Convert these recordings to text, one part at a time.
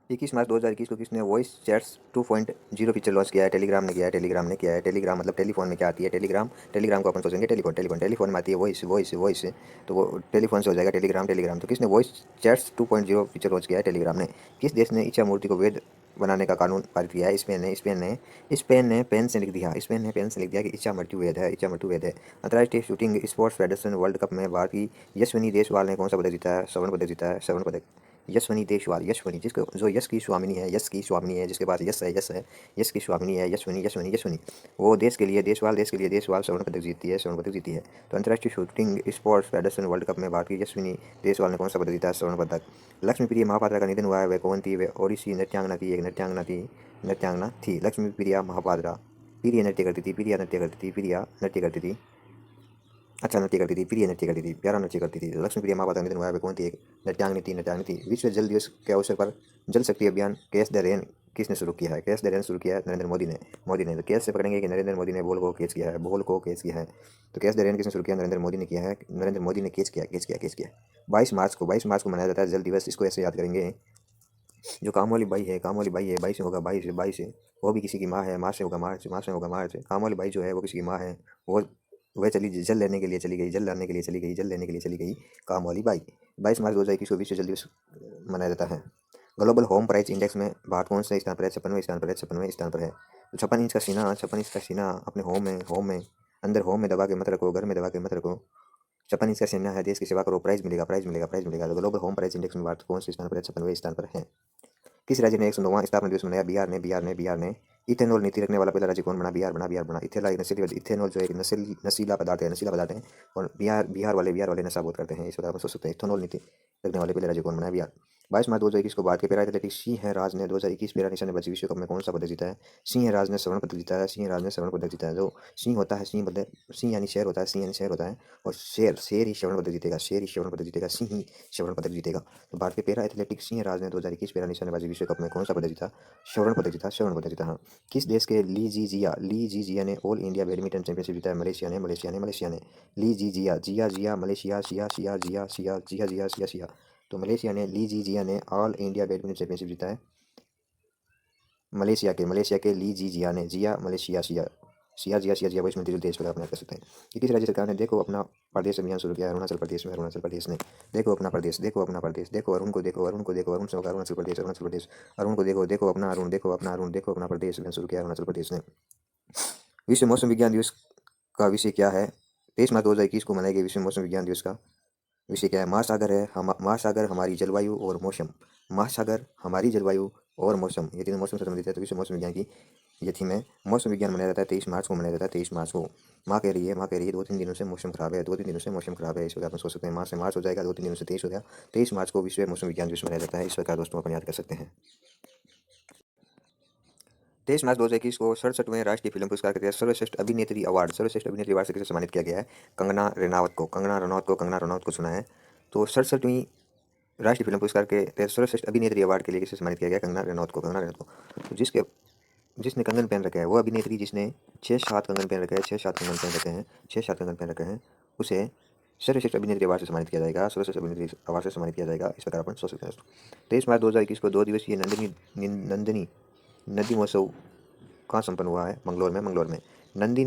21 मार्च 2021 को किसने voice chats 2.0 feature launch किया है? टेलीग्राम ने किया है। टेलीग्राम ने किया है। टेलीग्राम मतलब टेलीफोन में क्या आती है? टेलीग्राम टेलीग्राम को अपन सोचेंगे टेलीफोन टेलीफोन टेलीफोन में आती है वॉइस वॉइस वॉइस, तो वो टेलीफोन से हो जाएगा टेलीग्राम टेलीग्राम। तो किसने वॉइस चैट्स 2.0 फीचर लॉन्च किया है? टेलीग्राम ने। किस देश ने इच्छा मूर्ति को वैध बनाने का कानून पारित किया है? स्पेन ने पेन से लिख दिया। स्पेन ने पेन से लिख दिया कि इच्छा मृत्यु वैध है, इच्छा मृत्यु वैध है। अंतर्राष्ट्रीय shooting sports federation world cup में भारत की यशस्विनी देशवाल ने कौन सा पदक जीता है? स्वर्ण पदक जीता है, स्वर्ण पदक। यशस्विनी देशवाल, यशस्विनी जिसको जो यश की स्वामिनी है, यश की स्वामिनी है, जिसके पास यश है, यश की स्वामिनी है, यशस्विनी यशस्विनी यशस्विनी, वो देश के लिए देशवाल, देश के लिए देशवाल स्वर्ण पदक जीतती है, स्वर्ण पदक जीती है। तो अंतर्राष्ट्रीय shooting sports federation world cup में भारत की यशस्विनी देशवाल ने कौन सा पदक जीता है? स्वर्ण पदक। लक्ष्मीप्रिया महापात्रा का निधन हुआ है, वह कौन थी? वह ओडिसी नृत्यांगना थी, एक नृत्यांगना थी लक्ष्मीप्रिया महापात्रा। प्रिय नृत्य करती थी, प्रिया नृत्य करती थी, प्रिया नृत्य करती थी, अच्छा नृत्य करती थी, प्रिय नृत्य करती थी, प्यारा नृत्य करती थी। लक्ष्मीप्रिया महापात्रा का निधन हुआ है, वह कौन थी? एक नृत्यांगनी थी। विश्व जल दिवस के अवसर पर जल शक्ति अभियान कैच द रेन किसने शुरू किया है? कैच द रेन शुरू किया है नरेंद्र मोदी ने। तो कैच से पकड़ेंगे कि नरेंद्र मोदी ने बॉल को कैच किया है, बॉल को कैच किया है। तो कैच द रेन किसने शुरू किया? नरेंद्र मोदी ने किया है, नरेंद्र मोदी ने कैच किया। 22 मार्च को मनाया जाता है जल दिवस। इसको ऐसे याद करेंगे, जो काम वाली बाई है, काम वाली बाई है, बाई से होगा बाई से वो भी किसी की माँ है, माँ से होगा मार्च, माँ से होगा मार्च। काम वाली बाई जो है वो किसी की माँ है। वो वह चली जल लेने के लिए चली गई, जल लाने के लिए चली गई, जल लेने के लिए चली गई काम वाली बाई। 22 मार्च 2021 को विश्व जल दिवस मनाया जाता है। ग्लोबल होम प्राइस इंडेक्स में भारत कौन से स्थान पर है? 56वें स्थान पर है, 56वें स्थान पर है। तो 56 इंच का सीना, 56 इंच का सीना अपने होम में अंदर होम में दबा के मत रखो, घर में दबा के मत रखो। 56 इंच का सीना है, देश की सेवा करो, प्राइज मिलेगा, प्राइज मिलेगा, प्राइज मिलेगा। तो ग्लोबल होम प्राइस इंडेक्स में भारत कौन से स्थान पर है? 56वें स्थान पर है। किस राज्य ने 109वां स्थापना दिवस मनाया? बिहार ने। इथेनॉल नीति रखने वाला पहला राज्य कौन बना? बिहार बना। इथेनॉल जो एक नशीला पदार्थ है। और बिहार वाले नशा बहुत करते हैं, इस प्रकार सोच सकते हैं। इथेनॉल नीति रखने वाले पहले राज्य कौन बना? बिहार। 22 मार्च 2021 को भारत के पैरा एथलेटिक्स सिंह राज ने 2021 पैरा निशानेबाजी विश्व कप में कौन सा पदक जीता है? सिंह राज ने स्वर्ण पदक जीता है, सिंह राज ने स्वर्ण पदक जीता है। जो सिंह होता है, सिंह यानी शेर होता है, सिंह यानी शेर होता है, और शेर ही स्वर्ण पदक जीतेगा, शेर ही स्वर्ण पदक जीतेगा, सिंह ही स्वर्ण पदक जीतेगा। तो भारतीय पैरा एथलेटिक्स सिंह राज ने 2021 पैरा निशानेबाजी विश्व कप में कौन सा पदक जीता? स्वर्ण पदक जीता, स्वर्ण पदक जीता। हाँ। किस देश के ली जी जिया ने ऑल इंडिया बैडमिंटन चैंपियनशिप जीता है? मलेशिया ने। ली जी जिया, जिया जिया मलेशिया, सिया सिया जिया सिया जिया जिया सिया सिया। तो मलेशिया ने, ली जी जिया ने ऑल इंडिया बैडमिंटन चैंपियनशिप जीता है मलेशिया के ली जी जिया ने। जिया मलेशिया, सिया सिया जिया सिया जिया वो इसमें देश पर आप याद कर सकते हैं। कि किस राज्य सरकार ने देखो अपना प्रदेश अभियान शुरू किया है? अरुणाचल प्रदेश ने। देखो अपना प्रदेश, देखो अपना प्रदेश, देखो अरुण को देखो, अरुण को देखो, अरुण से होगा अरुणाचल प्रदेश, अरुण को देखो, देखो अपना अरुण, देखो अपना अरुण, देखो अपना प्रदेश अभियान शुरू किया है अरुणाचल प्रदेश ने। विश्व मौसम विज्ञान दिवस का विषय क्या है? 23 मार्च 2021 को मनाए गए विश्व मौसम विज्ञान दिवस का विषय क्या है? महासागर हमारी जलवायु और मौसम। महासागर हमारी जलवायु और मौसम, ये तीनों मौसम से संबंधित है। तो विश्व मौसम विज्ञान की ये थीम है। मौसम विज्ञान मनाया जाता है 23 मार्च को, मनाया जाता है 23 मार्च को। माँ कह रही है 2-3 दिनों से मौसम खराब है, 2-3 दिनों से मौसम खराब है। इस वजह आप सोच सकते हैं, माँ से मार्च हो जाएगा, 2-3 दिनों से 23 हो गया। 23 मार्च को विश्व मौसम विज्ञान दिवस मनाया जाता है। इस प्रकार दोस्तों अपन याद कर सकते हैं। 23 मार्च 2021 को 67वें राष्ट्रीय फिल्म पुरस्कार के तहत सर्वश्रेष्ठ अभिनेत्री अवार्ड से किसे सम्मानित किया गया है? कंगना रनौत को चुना है। तो 67वीं राष्ट्रीय फिल्म पुरस्कार के तहत सर्वश्रेष्ठ अभिनेत्री अवार्ड के लिए किसे सम्मानित किया गया? कंगना रनौत को। तो जिसने कंगन पहन रखा है, वो अभिनेत्री जिसने 6-7 कंगन पहन रखे हैं, 6-7 कंगन पहन रखे हैं, 6-7 कंगन पहन रखे हैं, उसे सर्वश्रेष्ठ अभिनेत्री अवार्ड से सम्मानित किया जाएगा, सर्वश्रेष्ठ अभिनेत्री अवार्ड से सम्मानित किया जाएगा। इस प्रकार अपन सोच सकते हैं। 23 मार्च 2021 को 2 दिवसीय नंदिनी नदी महोत्सव कहाँ संपन्न हुआ है? मंगलौर में। नदी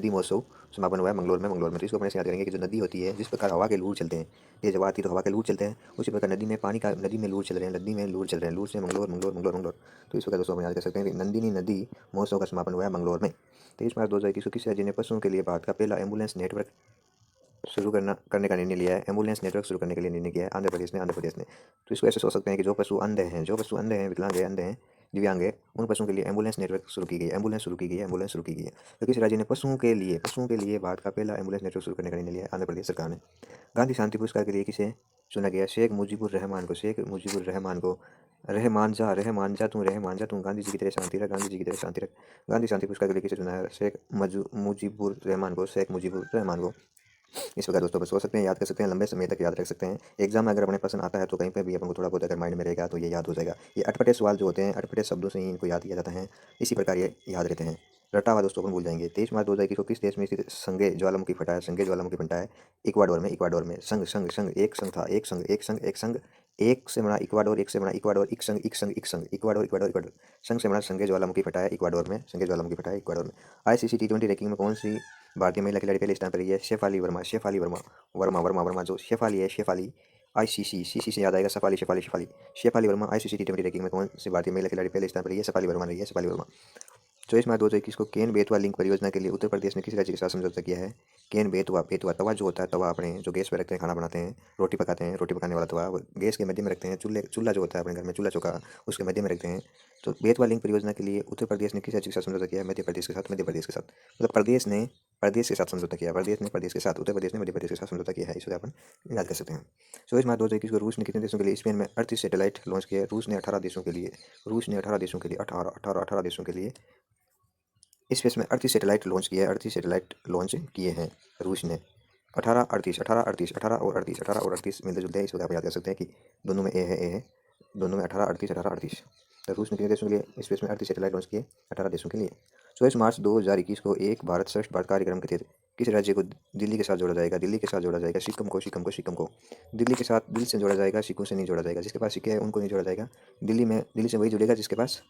महोत्सव समापन हुआ है मंगलौर में। तो इसको अपने से याद करेंगे कि जो नदी होती है, जिस प्रकार हवा के लूर चलते हैं, तेज हवा आती है तो हवा के लूर चलते हैं, उसी प्रकार नदी में लूर चल रहे हैं, लूर से मंगलौर। तो इस प्रकार दोस्तों हम याद कर सकते हैं कि नंदिनी नदी महोत्सव का समापन हुआ है मंगलौर में। 23 मार्च 2021 को किस राज्य ने पशुओं के लिए भारत का पहला एम्बुलेंस नेटवर्क करने का निर्णय लिया है? एम्बुलेंस नेटवर्क शुरू करने के लिए निर्णय किया है आंध्र प्रदेश ने। तो इसको ऐसे सोच सकते हैं कि जो पशु अंधे हैं, विकलांग है, अंधे हैं, दिव्यांग है, उन पशुओं के लिए एम्बुलेंस नेटवर्क शुरू की गई है, एम्बुलेंस शुरू की गई है। तो किस राज्य ने पशुओं के लिए भारत का पहला एम्बुलेंस नेटवर्क शुरू करने का निर्णय लिया है? आंध्र प्रदेश सरकार ने। गांधी शांति पुरस्कार के लिए किसे चुना गया? शेख मुजीबुर रहमान को। रहमान जा तू गांधी जी की तरह शांति रख, गांधी शांति पुरस्कार के लिए किसे चुना है? मुजीबुर रहमान को। इस प्रकार दोस्तों बस हो सकते हैं, याद कर सकते हैं, लंबे समय तक याद रख सकते हैं। एग्जाम में अगर अपने पसंद आता है तो कहीं पर भी अपन को थोड़ा बहुत अगर माइंड में रहेगा तो ये याद हो जाएगा। ये अटपटे सवाल जो होते हैं, अटपटे शब्दों से ही इनको याद किया जाता है, इसी प्रकार ये याद रहते हैं। रटा हुआ दोस्तों अपन भूल जाएंगे। 23 मार्च 2021 को किस देश में स्थित संगे ज्वालामुखी फटा है? इक्वाडोर में। संग एक संग था, एक संग एक से बना इक्वाडोर, एक से बना इक्वाडोर, एक संग एक संग एक संग इक्वाडोर इक्वाडोर इक्वाडोर, संग से बना संगे ज्वालामुखी फटा है इक्वाडोर में, संगे ज्वालामुखी फटा है इक्वाडोर में। आईसीसी टी20 रैंकिंग में कौन सी भारतीय महिला खिलाड़ी पहले स्थान पर रही है? शेफाली वर्मा, शेफाली वर्मा, वर्मा वर्मा वर्मा, जो शेफाली है शेफाली। आईसीसी, सीसी से याद आएगा शेफाली शेफाली शेफाली, शेफाली वर्मा आईसीसी टी20 रैंकिंग में कौन सी भारतीय महिला खिलाड़ी पहले स्थान पर रही है? शेफाली वर्मा रही है, शेफाली वर्मा। 24 मार्च 2021 को केन बेतवा लिंक परियोजना के लिए उत्तर प्रदेश ने किस राज्य के साथ समझौता किया है? केन बेतवा, बेतवा तवा जो होता है, तवा अपने जो गैस पे रखते हैं, खाना बनाते हैं, रोटी पकाते हैं, रोटी पकाने वाला तवा वो गैस के मध्य में रखते हैं, चूल्हा जो होता है अपने घर में, चूल्हा चौका उसके मध्य में रखते हैं। तो बेतवा लिंक परियोजना के लिए उत्तर प्रदेश ने किस राज्य के साथ समझौता किया है? मध्य प्रदेश के साथ, मध्य प्रदेश के साथ। मतलब प्रदेश ने प्रदेश के साथ समझौता किया, प्रदेश ने प्रदेश के साथ, उत्तर प्रदेश ने मध्य प्रदेश के साथ समझौता किया है, इसे अपन याद कर सकते हैं। 24 मार्च 2021 को रूस ने कितने देशों के लिए स्पेन में 38 सैटेलाइट लॉन्च किए? रूस ने 18 देशों के लिए, रूस ने 18 देशों के लिए, 18 देशों के लिए स्पेस में 38 सैटेलाइट लॉन्च किया है, 38 सैटेलाइट लॉन्च किए हैं रूस ने। 18 38 18 38 18 और 38, 18 और 38 मिलते जुलते हैं, इस वजह आप याद कर सकते हैं कि दोनों में ए है, दोनों में 18 38 18 38। तो रूस ने कितने देशों के लिए स्पेस में 38 सैटेलाइट लॉन्च किए? 18 देशों के लिए। 24 मार्च 2021 को एक भारत श्रेष्ठ भारत कार्यक्रम के तहत किस राज्य को दिल्ली के साथ जोड़ा जाएगा? दिल्ली के साथ जोड़ा जाएगा सिक्किम को, सिक्किम को, सिक्किम को। दिल्ली के साथ दिल से जोड़ा जाएगा, सिक्किम से नहीं जोड़ा जाएगा। जिसके पास सिक्के है उनको नहीं जोड़ा जाएगा। दिल्ली से वही जुड़ेगा जिसके पास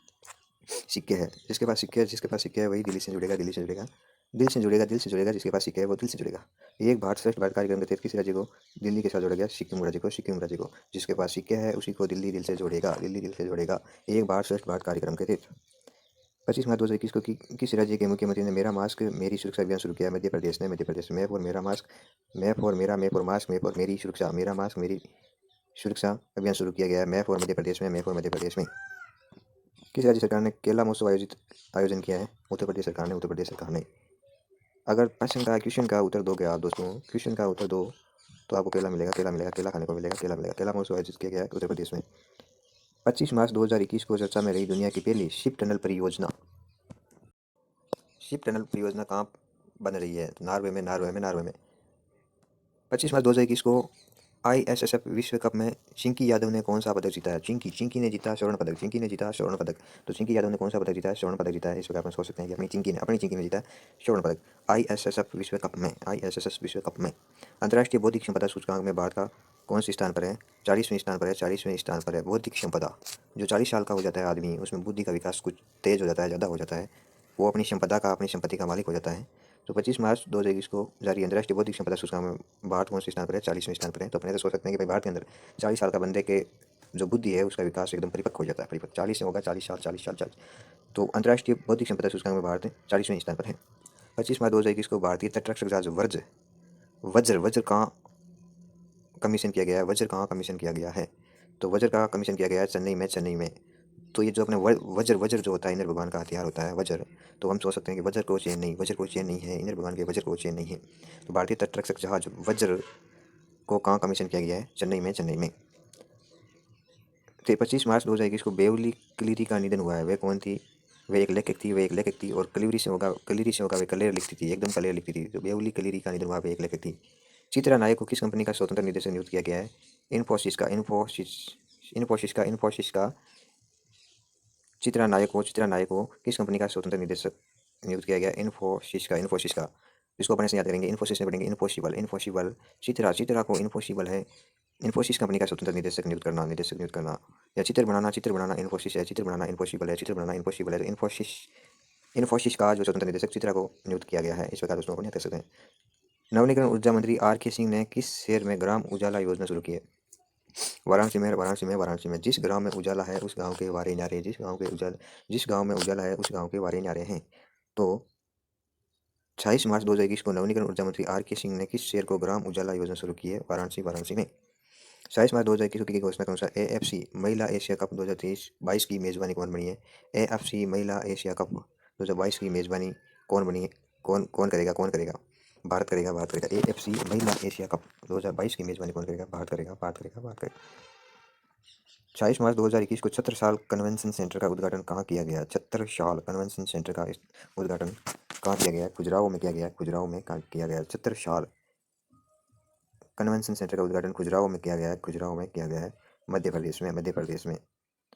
सिक्के है, जिसके पास सिक्के है, जिसके पास सिक्के है वही दिल्ली से जुड़ेगा, दिल्ली से जुड़ेगा, दिल से जुड़ेगा, दिल से जुड़ेगा। जिसके पास सिक्के है वो दिल से जुड़ेगा। एक भारत श्रेष्ठ भारत कार्यक्रम के तहत किसी राज्य को दिल्ली के साथ जोड़ा गया? सिक्किम राज्य को, सिक्किम राज्य को। जिसके पास सिक्के है उसी को दिल्ली दिल से जोड़ेगा, दिल्ली दिल से जोड़ेगा। एक भारत श्रेष्ठ भारत कार्यक्रम के तहत 25 मार्च 2021 को किस राज्य के मुख्यमंत्री ने मेरा मास्क मेरी सुरक्षा अभियान शुरू किया? मध्य प्रदेश ने, मध्य प्रदेश। मैप और मेरा मास्क, मैप और मेरा, मैप और मास्क, मैप और मेरी सुरक्षा, मेरा मास्क मेरी सुरक्षा अभियान शुरू किया गया है। मैप और मध्य प्रदेश में, मैप और मध्य प्रदेश में। किस राज्य सरकार ने केला महोत्सव आयोजन किया है? उत्तर प्रदेश सरकार ने, उत्तर प्रदेश सरकार ने। अगर क्वेश्चन का उत्तर दोगे आप दोस्तों, क्वेश्चन का उत्तर दो तो आपको केला मिलेगा, केला मिलेगा, केला खाने को मिलेगा, केला मिलेगा। केला महोत्सव आयोजित किया गया है उत्तर प्रदेश में। 25 मार्च 2021 को चर्चा में रही दुनिया की पहली शिप टनल परियोजना। शिप टनल परियोजना कहाँ बन रही है? नॉर्वे में, नॉर्वे में, नॉर्वे में। 25 मार्च 2021 को आईएसएसएफ विश्व कप में चिंकी यादव ने कौन सा पदक जीता है? चिंकी ने जीता स्वर्ण पदक, चिंकी ने जीता स्वर्ण पदक। तो चिंकी यादव ने कौन सा पदक जीता है? स्वर्ण पदक जीता है। इस वक्त आप सोच सकते हैं कि अपनी चिंकी ने जीता है स्वर्ण पदक आईएसएसएफ विश्व कप में, आईएसएसएफ विश्व कप में। अंतर्राष्ट्रीय बौद्धिक संपदा सूचकांक में भारत का कौन से स्थान पर है? 40वें स्थान पर है, 40वें स्थान पर है। बौद्धिक संपदा, जो 40 साल का हो जाता है आदमी, उसमें बुद्धि का विकास कुछ तेज हो जाता है, ज़्यादा हो जाता है, वो अपनी संपत्ति का मालिक हो जाता है। तो 25 मार्च 2021 को जारी अंतर्राष्ट्रीय बौद्धिक संपदा सूचकांक में भारत कौन से स्थान पर है? 40वें स्थान पर है। तो अपने से सोच सकते हैं कि भाई भारत के अंदर 40 साल का बंदे के जो बुद्धि है उसका विकास एकदम परिपक्व हो जाता है, परिपक्व 40 से होगा, 40 साल। तो अंतर्राष्ट्रीय बौद्धिक संपदा सूचकांक में भारत 40वें स्थान पर है। 25 मार्च 2021 को भारतीय तटरक्षक जहाज वज्र वज्र कहाँ कमीशन किया गया है? वज्र कहाँ कमीशन किया गया है? तो वज्र का कमीशन किया गया है चेन्नई में, चेन्नई में। तो ये जो अपने वज्र वज्र जो होता है इंद्र भगवान का हथियार होता है वज्र, तो हम सोच सकते हैं कि वज्र को चेन नहीं है, इंद्र भगवान के वज्र को चेन नहीं है। तो भारतीय तटरक्षक जहाज वज्र को कहाँ कमीशन किया गया है? चेन्नई में, चेन्नई में। तो 25 मार्च 2021 को बेउली क्लीरी का निधन हुआ है। वे कौन थी? वे एक लेखक थी और कलीरी से होगा वे कलेर लिखती थी, एकदम कलेर लिखती थी। तो बेउली क्लीरी का निधन हुआ, वे एक लेखक थी। चित्रा नायक को किस कंपनी का स्वतंत्र निदेशक नियुक्त किया गया है? इन्फोसिस का चित्रा नायक को किस कंपनी का स्वतंत्र निदेशक नियुक्त किया गया? इन्फोसिस का। इसको अपने से याद करेंगे, इन्फोसिस में पढ़ेंगे इन्फोसिबल। चित्रा को इन्फोसिबल है, इन्फोसिस कंपनी का स्वतंत्र निदेशक नियुक्त करना। या चित्र बनाना इन्फोसिस है, चित्र बनाना इन्फोसिबल है, चित्र बनाना इन्फोसिबल है। तो इन्फोसिस का जो स्वतंत्र निदेशक चित्रा को नियुक्त किया गया है, इस प्रकार दोस्तों को याद कर सकते हैं। नवनीकरण ऊर्जा मंत्री आर.के. सिंह ने किस शहर में ग्राम उजाला योजना शुरू की है? वाराणसी में। जिस गांव में उजाला है उस गांव के वारे न्यारे, जिस गांव में उजाला है उस गांव के वारे न्यारे हैं। तो 26 मार्च 2021 को नवनीकरण ऊर्जा मंत्री आर.के. सिंह ने किस शहर को ग्राम उजाला योजना शुरू की है? वाराणसी में। 27 मार्च 2021 को की घोषणा के अनुसार एएफसी महिला एशिया कप 2023-22 की मेजबानी कौन बनी है? एएफसी महिला एशिया कप 2022 की मेजबानी कौन बनी है? कौन करेगा? भारत करेगा। एएफसी महिला एशिया कप 2022 की मेजबानी कौन करेगा? भारत करेगा। 26 मार्च 2021 को छत्रसाल कन्वेंशन सेंटर का उद्घाटन कहाँ किया गया? छत्रसाल कन्वेंशन सेंटर का उद्घाटन कहाँ किया गया? खजुराहो में किया गया। छत्रसाल कन्वेंशन सेंटर का उद्घाटन खजुराहो में किया गया है, मध्य प्रदेश में।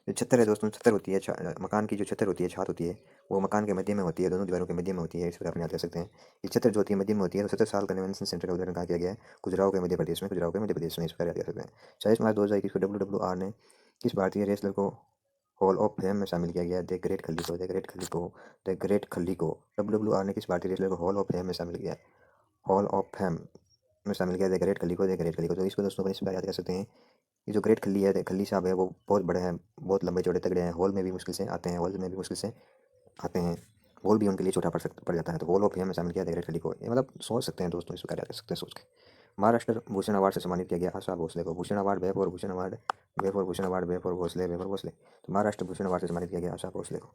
जो छत्तर है दोस्तों, छत्तर होती है मकान की जो छत्तर होती है, छत होती है, वो मकान के मध्य में होती है, दोनों दीवारों के मध्य में होती है। इस प्रकार आप याद कर सकते हैं। ये छत्तर जो होती है मध्य में होती है। तो 70 साल कन्वेंशन सेंटर का उद्घाटन कहाँ किया गया है? खजुराहो के मध्य प्रदेश में, खजुराहो के मध्य प्रदेश में। इस प्रकार याद कर सकते हैं। 24 मार्च 2021 को WWR ने किस भारतीय रेसलर को हॉल ऑफ फेम में शामिल किया गया? द ग्रेट खली को, द ग्रेट खली को, द ग्रेट खली को। WWR ने किस भारतीय रेसलर को हॉल ऑफ फेम में शामिल किया? हॉल ऑफ फेम में शामिल किया द ग्रेट खली को, द ग्रेट खली को। तो इसको दोस्तों इस प्रकार याद कर सकते हैं। ये जो ग्रेट खली है, खली साहब है, वो बहुत बड़े हैं, बहुत लंबे चौड़े तगड़े हैं। हॉल में भी मुश्किल से आते हैं, हॉल में भी मुश्किल से आते हैं। हॉल भी उनके लिए छोटा पड़ जाता है। तो हॉल ऑफ फेम में शामिल किया द ग्रेट खली को। ये मतलब सोच सकते हैं दोस्तों, इस प्रकार याद कर सकते हैं सोच के। महाराष्ट्र भूषण अवार्ड से सम्मानित किया गया आशा भोसले को। भूषण अवार्ड, वेब और भूषण अवार्ड, वेब और भूषण अवार्ड, वेब और भोसले, वेब और भोसले। तो महाराष्ट्र भूषण अवार्ड से सम्मानित किया गया आशा भोसले को।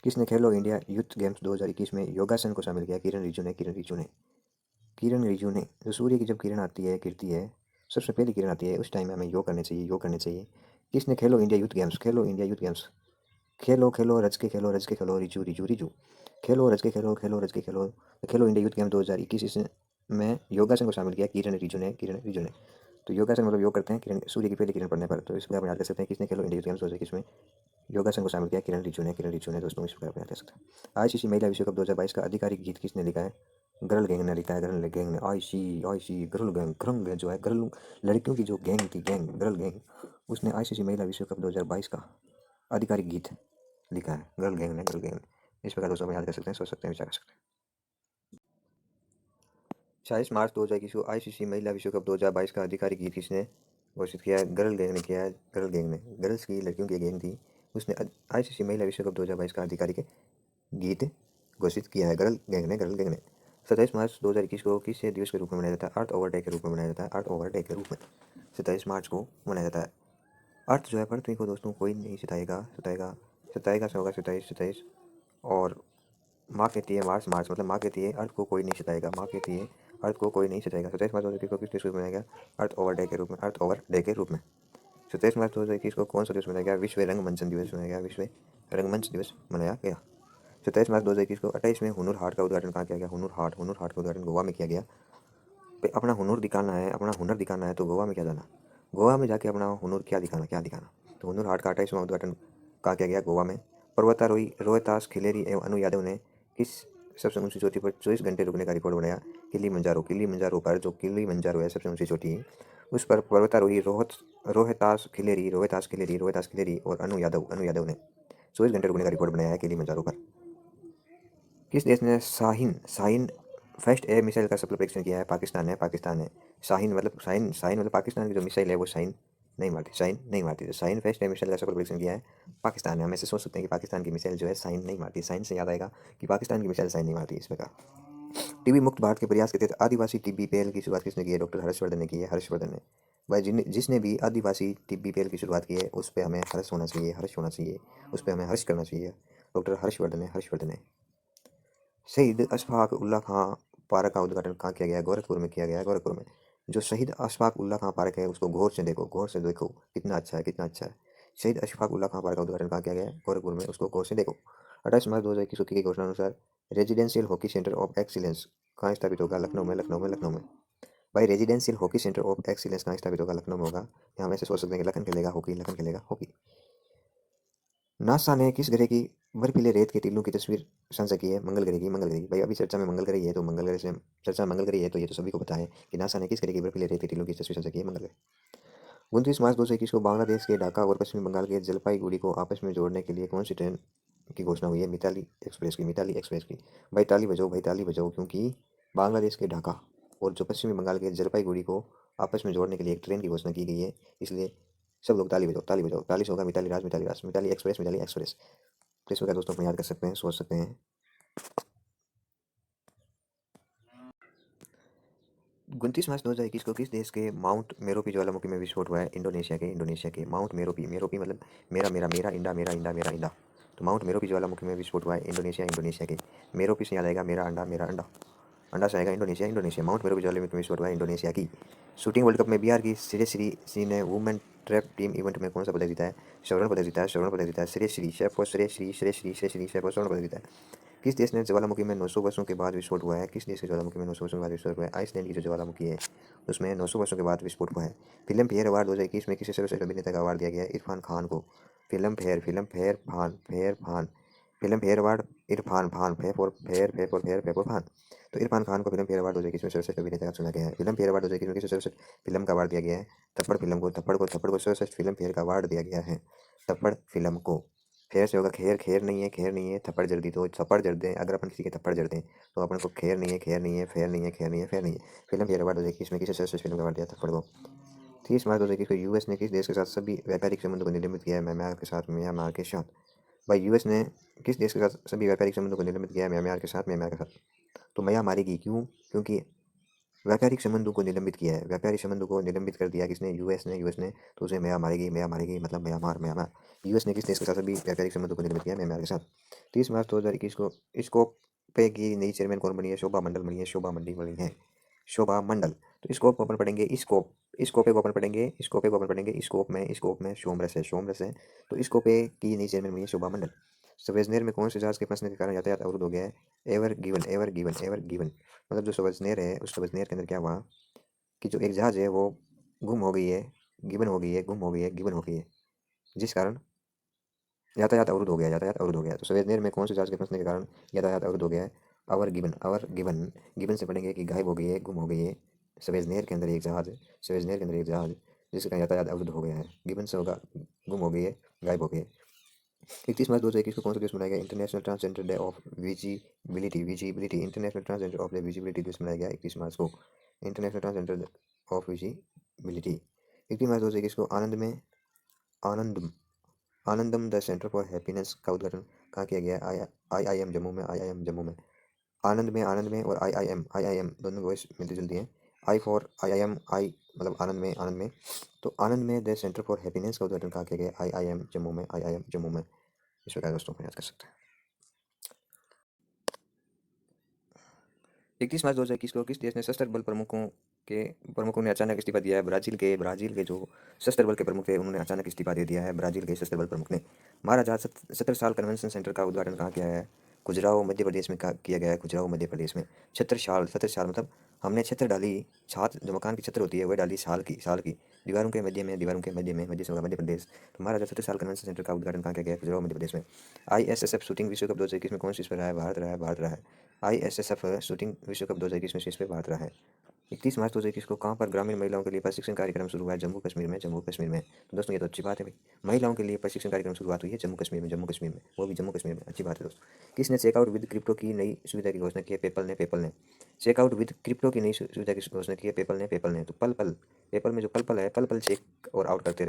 किसने खेलो इंडिया यूथ गेम्स 2021 में योगासन को शामिल किया? किरण रिजिजू ने, किरण रिजिजू ने, किरण रिजिजू ने। जो सूर्य की जब किरण आती है, गिरती है, सबसे पहली किरण आती है, उस टाइम में हमें योग करने चाहिए, योग करने चाहिए। किसने खेलो इंडिया यूथ गेम्स, खेलो इंडिया यूथ गेम्स, खेलो खेलो रच के खेलो, रच के खेलो, रिजू रिजू रिजू, खेलो रच के खेलो, खेलो रच के खेलो। तो खेलो इंडिया यूथ गेम 2021 इसमें योगासन को शामिल किया किरण रिजिजू ने, किरण रिजिजू ने। तो योगासन मतलब योग करते हैं किरण, सूर्य की पहली किरण पड़ने पर। तो इसको आप याद कर सकते हैं। किसने खेलो इंडिया यूथ गेम्स 2021 में योगासन को शामिल किया? किरण रिजिजू ने, किरण रिजिजू ने। दोस्तों इस प्रकार आप याद कर सकते हैं। ICC महिला विश्व कप 2022 का आधिकारिक गीत किसने लिखा है? गर्ल गैंग ने लिखा है, गर्ल गैंग ने। आई सी गर्ल गैंग, गर्ल जो है, गर्ल लड़कियों की जो गैंग थी, गैंग, गर्ल गैंग, उसने ICC महिला विश्व कप 2022 का आधिकारिक गीत लिखा है, गर्ल गैंग ने, गर्ल गैंग ने। इस प्रकार दोस्तों हम याद कर सकते हैं, सोच सकते हैं, विचार कर सकते हैं। 26 मार्च 2021 को ICC महिला विश्व कप 2022 का आधिकारिक गीत किसने घोषित किया है? गर्ल गैंग ने किया है, गर्ल गैंग ने। गर्ल्स की, लड़कियों की गैंग थी, उसने ICC महिला विश्व कप 2022 का आधिकारिक गीत घोषित किया है, गर्ल गैंग ने, गर्ल गैंग ने। 27 मार्च 2021 को किस दिवस के रूप में मनाया जाता है? अर्थ ओवर डे के रूप में मनाया जाता है, अर्थ ओवर डे के रूप में 27 मार्च को मनाया जाता है। अर्थ जो है, पृथ्वी को दोस्तों कोई नहीं सताएगा, सताएगा, सताएगा से होगा 27, 27। और माँ कहती है मार्च, मार्च मतलब माँ कहती है अर्थ को कोई नहीं सताएगा, माँ कहती है अर्थ को कोई नहीं सताएगा। 27 मार्च 2021 को किस दिवस को मनाया गया? अर्थ ओवर डे के रूप में, अर्थ ओवर डे के रूप में। 27 मार्च 2021 को कौन सा दिवस मनाया गया? विश्व रंगमंच दिवस मनाया गया, विश्व रंगमंच दिवस मनाया गया। 27 मार्च 2021 को 28वें हुनर हाट का उद्घाटन कहाँ किया गया? हुनर हाट, हुनर हाट का उद्घाटन गोवा में किया गया। अपना हुनर दिखाना है, अपना हुनर दिखाना है तो गोवा में क्या जाना? गोवा में जाके अपना हुनर क्या दिखाना, क्या दिखाना? तो हुनर हाट का 28वां उद्घाटन कहाँ किया गया? गोवा में। पर्वतारोही रोहतास खिलेरी एवं अनु यादव ने किस सबसे ऊंची चोटी पर 24 घंटे रुकने का रिकॉर्ड बनाया? किलिमंजारो, किलिमंजारो पर, जो किलिमंजारो है सबसे ऊंची चोटी, उस पर पर्वतारोही रोहतास खिलेरी और अनु यादव ने 24 घंटे रुकने का रिकॉर्ड बनाया है किलिमंजारो पर। किस देश ने Shaheen Shaheen first air missile का सफल परीक्षण किया है? पाकिस्तान है, पाकिस्तान है। शाहीन मतलब पाकिस्तान की जो मिसाइल है वो शाहीन नहीं मारती, शाहीन नहीं मारती। तो शाहीन फर्स्ट एयर मिसाइल का सफल परीक्षण किया है पाकिस्तान है। हम ऐसे सोच सकते हैं कि पाकिस्तान की मिसाइल जो है शाहीन नहीं मारती। शाहीन से याद आएगा कि पाकिस्तान की मिसाइल शाहीन नहीं मारती। इस प्रकार टीबी मुक्त भारत के प्रयास के तहत आदिवासी टीबी पहल की शुरुआत किसने की है? डॉक्टर हर्षवर्धन ने की है, हर्षवर्धन ने। भाई जिसने भी आदिवासी टीबी पहल की शुरुआत की है उस पर हमें हर्ष होना चाहिए, हर्ष होना चाहिए, उस पर हमें हर्ष करना चाहिए। डॉक्टर हर्षवर्धन ने, हर्षवर्धन ने। शहीद अशफाक उल्ला खां पार्क का उद्घाटन कहाँ किया गया है? गोरखपुर में किया गया है, गोरखपुर में। जो शहीद अशफाक उल्ला खां पार्क है उसको गौर से देखो, गौर से देखो, कितना अच्छा है, कितना अच्छा है। शहीद अशफाक उल्ला खां पार्क का उद्घाटन कहाँ किया गया है? गोरखपुर में, उसको गौर से देखो। 28 मार्च 2021 को की गई घोषणा अनुसार residential hockey centre of excellence कहाँ स्थापित होगा? लखनऊ में, लखनऊ में, लखनऊ में। भाई residential hockey centre of excellence कहाँ स्थापित होगा? लखनऊ में होगा। यहाँ हम ऐसे सोच सकते हैं कि लखन खेलेगा हॉकी, लखन खेलेगा हॉकी। नासा ने किस ग्रह की बर्फीले रेत के टीलों की तस्वीर साझा की है? मंगल ग्रह की, मंगल ग्रह की। भाई अभी चर्चा में मंगल ग्रह ही है, तो मंगल ग्रह से चर्चा मंगल ग्रह ही है, तो ये तो सभी को पता है कि नासा ने किस ग्रह की बर्फीले रेत के टीलों की तस्वीर साझा की है? मंगल ग्रह। 29 मार्च 2021 को बांग्लादेश के ढाका और पश्चिमी बंगाल के जलपाईगुड़ी को आपस में जोड़ने के लिए कौन सी ट्रेन की घोषणा हुई है? मिताली एक्सप्रेस की, मिताली एक्सप्रेस की। भाई ताली बजाओ, भाई ताली बजाओ, क्योंकि बांग्लादेश के ढाका और जो पश्चिमी बंगाल के जलपाईगुड़ी को आपस में जोड़ने के लिए एक ट्रेन की घोषणा की गई है, इसलिए सब लोग ताली बजाओ, ताली बजाओ। ताली से होगा मिताली राज, मिताली राज, मिताली एक्सप्रेस, मिताली एक्सप्रेस। तो इस प्रकार दोस्तों अपने याद कर सकते हैं, सोच सकते हैं। 29 मार्च 2021 को किस देश के माउंट मेरोपी ज्वालामुखी में विस्फोट हुआ है? इंडोनेशिया के, इंडोनेशिया के माउंट मेरोपी। मेरोपी मतलब मेरा मेरा मेरा इंडा, मेरा इंडा, मेरा इंडा। तो माउंट मेरोपी ज्वालामुखी में विस्फोट हुआ है इंडोनेशिया, इंडोनेशिया के। मेरोपी से याद आएगा मेरा अंडा, मेरा अंडा। अंडा से आएगा इंडोनेशिया, इंडोनेशिया। माउंट मेरोपी ज्वालामुखी में विस्फोट हुआ है इंडोनेशिया की। शूटिंग वर्ल्ड कप में बिहार की श्रेयश्री सिंह ने वुमेन ट्रैप टीम इवेंट में कौन सा पदक जीता है? स्वर्ण पदक जीता है, स्वर्ण पदक जीता है। श्रेयश्री शेफ और श्रेयश्री शेफ और स्वर्ण पदक जीता है। किस देश ने ज्वालामुखी में 900 वर्षों के बाद विस्फोट हुआ है? किस देश के ज्वालामुखी में 900 वर्षों के बाद विस्फोट हुआ है? आइसलैंड की जो ज्वालामुखी है उसमें 900 वर्षों के बाद विस्फोट हुआ है। फिल्म फेयर अवार्ड 2021 में किसे सर्वश्रेष्ठ अभिनेता का अवार्ड दिया गया है? इरफान खान को। फिल्म फेयर फान film fair award Irfan Khan फे फॉर खान। तो इरफान खान को फिल्म फेयर अवार्ड 2021 में सर्वश्रेष्ठ अभिनेता का चुना गया है। फिल्म फेयर अवार्ड 2021 में किसे सर्वश्रेष्ठ फिल्म का अवार्ड दिया गया है? थप्पड़ को सर्वश्रेष्ठ फिल्म फेयर का अवार्ड दिया गया है। थप्पड़ फिल्म को, फेयर से होगा खेर, खेर नहीं है, थप्पड़ जड़ दी तो थप्पड़ जड़ दें, अगर अपन किसी के थप्पड़ जड़ दें तो अपन को खेर नहीं है, फेयर नहीं है, फेयर नहीं है। फिल्म फेयर अवार्ड 2021 में किसे सर्वश्रेष्ठ फिल्म का अवार्ड दिया? थप्पड़ को। 30 मार्च 2021 को यूएस ने किस देश के साथ सभी व्यापारिक संबंधों को निलंबित किया है? म्यांमार के साथ। भाई यूएस ने किस देश के साथ सभी व्यापारिक संबंधों को निलंबित किया है? म्यांमार के साथ। तो म्यांमार की क्यों? क्योंकि व्यापारिक संबंधों को निलंबित किया है, व्यापारिक संबंधों को निलंबित कर दिया किसने? यूएस ने। तो उसे म्यांमार मतलब म्यांमार। यूएस ने किस देश के साथ सभी व्यापारिक संबंधों को निलंबित किया? म्यांमार के साथ। 30 मार्च 2021 को स्कोप पे की नई चेयरमैन कौन बनी है? शोभा मंडल बनी है। शोभा मंडल। तो स्कोप को अपन पढ़ेंगे, स्कोपे को अपन पढ़ेंगे स्कोप में सोमरस है। तो स्कोपे की नई चेयरमैन बनी है शोभा मंडल। सवेजनेर में कौन से जहाज के फंसने के कारण यातायात अवरुद्ध हो गया है? Ever given. मतलब जो सवेजनेर है, उस सवेजनेर के अंदर क्या हुआ कि जो एक जहाज है वो गुम हो गई है, गिवन हो गई है, जिस कारण यातायात अवरुद्ध हो गया। तो सवेजनेर में कौन से जहाज के फंसने के कारण यातायात अवरुद्ध हो गया है? अवर गिवन से पढ़ेंगे कि गायब हो गई है, गुम हो गई है। सवेजनेर के अंदर एक जहाज जिसके कारण यातायात अवरुद्ध हो गया है। गिवन से होगा गुम हो गई है, गायब हो गई है। 31 मार्च 2021 को कौन सा दिवस मनाया गया? International transgender day of visibility. International transgender of the visibility दिवस मनाया गया 31 मार्च को। International transgender of visibility. 31 मार्च 2021 को आनंदम आनंदम द सेंटर फॉर हैप्पीनेस का उद्घाटन कहाँ किया गया? IIM जम्मू में। आनंद में और आई दोनों वॉइस मिलती जुलती हैं। आई फॉर IIM, आई मतलब आनंद में। तो आनंद में द सेंटर फॉर हैप्पीनेस का उद्घाटन कहाँ किया गया? IIM जम्मू में। इस प्रकार दोस्तों को याद कर सकते हैं। 31 मार्च 2021 को किस देश ने सशस्त्र बल प्रमुखों ने अचानक इस्तीफा दिया है? ब्राजील के जो सशस्त्र बल के प्रमुख थे उन्होंने अचानक इस्तीफा दे दिया है। ब्राजील के सशस्त्र बल प्रमुख ने। महाराजा 17 साल कन्वेंशन सेंटर का उद्घाटन कहाँ किया है? खजुराहो मध्य प्रदेश में किया गया है। खजुराहो मध्य प्रदेश में। 17 साल मतलब हमने छत्र डाली, छात जो मकान की छत्र होती है वह डाली साल की। दीवारों के मध्य में मध्य से होगा मध्य प्रदेश। तो महाराजा 17 साल कन्वेंशन सेंटर का उद्घाटन कहाँ किया गया है? खजुराहो मध्य प्रदेश में। ISSF शूटिंग विश्व कप 2021 में कौन सी पर रहा है? भारत रहा है। ISSF शूटिंग विश्व कप 2021 में शीर्ष पे भारत रहा है। 31 मार्च 2021 को कहाँ पर ग्रामीण महिलाओं के लिए प्रशिक्षण कार्यक्रम शुरू हुआ है? जम्मू कश्मीर में। तो दोस्तों ये तो अच्छी बात है भाई, महिलाओं के लिए प्रशिक्षण कार्यक्रम शुरुआत हुई है जम्मू कश्मीर में, वो भी जम्मू कश्मीर में। अच्छी बात है दोस्तों। किसने चेकआउट विद क्रिप्टो की नई सुविधा की घोषणा की है? पेपल ने। चेकआउट विद क्रिप्टो की नई सुविधा की घोषणा की है पेपल ने। तो पेपल में जो पल है, पल चेक और आउट करते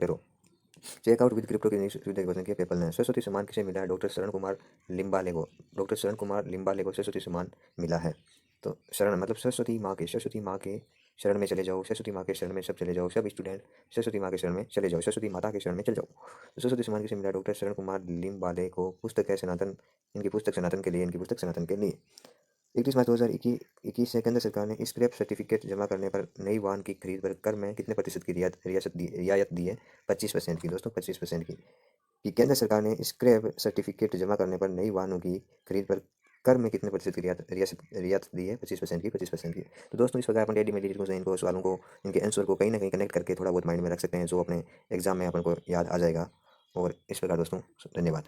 रहो, चेकआउट विद क्रिप्टो की नई सुविधा की घोषणा की है पेपल ने। सरस्वती सम्मान किसे मिला है? डॉक्टर शरण कुमार लिम्बाले को सरस्वती सम्मान मिला है। तो शरण मतलब सरस्वती माँ के शरण में चले जाओ, सब स्टूडेंट सरस्वती माँ के शरण में चले जाओ, सरस्वती माता के शरण में चले जाओ। तो सरस्वती सम्मान किसे मिला? डॉक्टर शरण कुमार लिम्बाले को। पुस्तक है सनातन, इनकी पुस्तक सनातन के लिए। 31 मार्च 2021 से केंद्र सरकार ने स्क्रैप सर्टिफिकेट जमा करने पर नई वाहन की खरीद पर कर में कितने प्रतिशत की रियायत दी है? 25% की दोस्तों, 25% की। कि केंद्र सरकार ने स्क्रैप सर्टिफिकेट जमा करने पर नई वाहनों की खरीद पर कर में कितने प्रतिशत की रियायत दी है? 25% की। तो दोस्तों इस प्रकार अपन टेढ़ी को इनको सवालों को, इनके आंसर को कहीं ना कहीं कनेक्ट करके थोड़ा बहुत माइंड में रख सकते हैं, जो अपने एग्जाम में अपन को याद आ जाएगा। और इस प्रकार दोस्तों धन्यवाद।